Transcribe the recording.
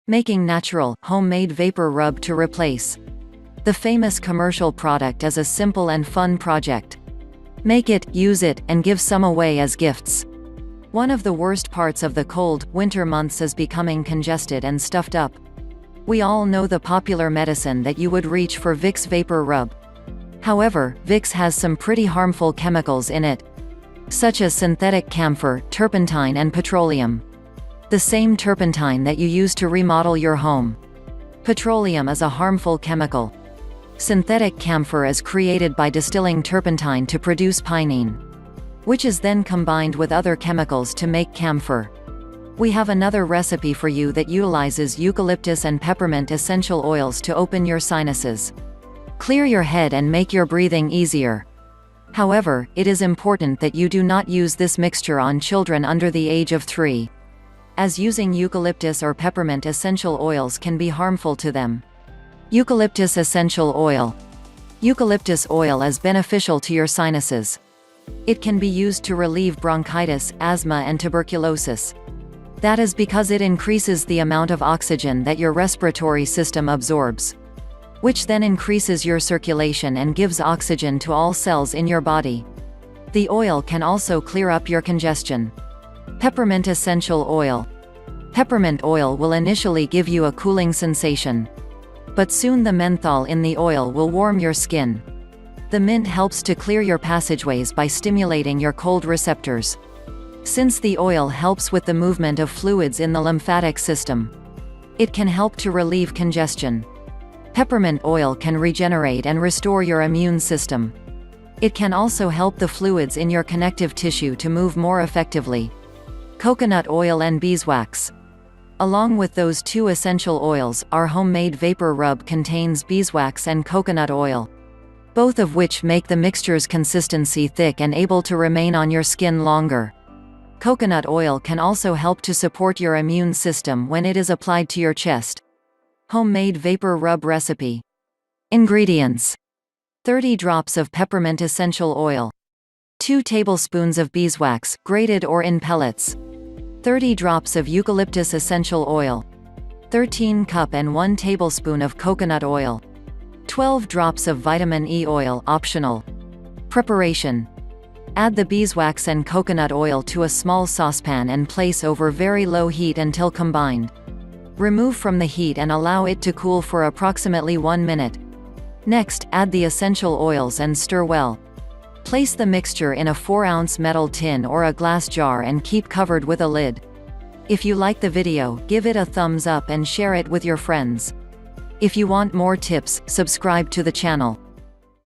Making natural, homemade vapor rub to replace the famous commercial product is a simple and fun project. Make it, use it, and give some away as gifts. One of the worst parts of the cold, winter months is becoming congested and stuffed up. We all know the popular medicine that you would reach for Vicks Vapor Rub. However, Vicks has some pretty harmful chemicals in it, such as synthetic camphor, turpentine and petroleum. The same turpentine that you use to remodel your home. Petroleum is a harmful chemical. Synthetic camphor is created by distilling turpentine to produce pinene, which is then combined with other chemicals to make camphor. We have another recipe for you that utilizes eucalyptus and peppermint essential oils to open your sinuses, clear your head and make your breathing easier. However, it is important that you do not use this mixture on children under the age of 3, as using eucalyptus or peppermint essential oils can be harmful to them. Eucalyptus essential oil. Eucalyptus oil is beneficial to your sinuses. It can be used to relieve bronchitis, asthma and tuberculosis. That is because it increases the amount of oxygen that your respiratory system absorbs, which then increases your circulation and gives oxygen to all cells in your body. The oil can also clear up your congestion. Peppermint essential oil. Peppermint oil will initially give you a cooling sensation, but soon the menthol in the oil will warm your skin. The mint helps to clear your passageways by stimulating your cold receptors. Since the oil helps with the movement of fluids in the lymphatic system, it can help to relieve congestion. Peppermint oil can regenerate and restore your immune system. It can also help the fluids in your connective tissue to move more effectively. Coconut oil and beeswax. Along with those two essential oils, our homemade vapor rub contains beeswax and coconut oil, both of which make the mixture's consistency thick and able to remain on your skin longer. Coconut oil can also help to support your immune system when it is applied to your chest. Homemade vapor rub recipe. Ingredients: 30 drops of peppermint essential oil, 2 tablespoons of beeswax, grated or in pellets, 30 drops of eucalyptus essential oil, 13 cup and 1 tablespoon of coconut oil, 12 drops of vitamin E oil, optional. Preparation: add the beeswax and coconut oil to a small saucepan and place over very low heat until combined. Remove from the heat and allow it to cool for approximately 1 minute. Next, add the essential oils and stir well. Place the mixture in a 4-ounce metal tin or a glass jar and keep covered with a lid. If you like the video, give it a thumbs up and share it with your friends. If you want more tips, subscribe to the channel.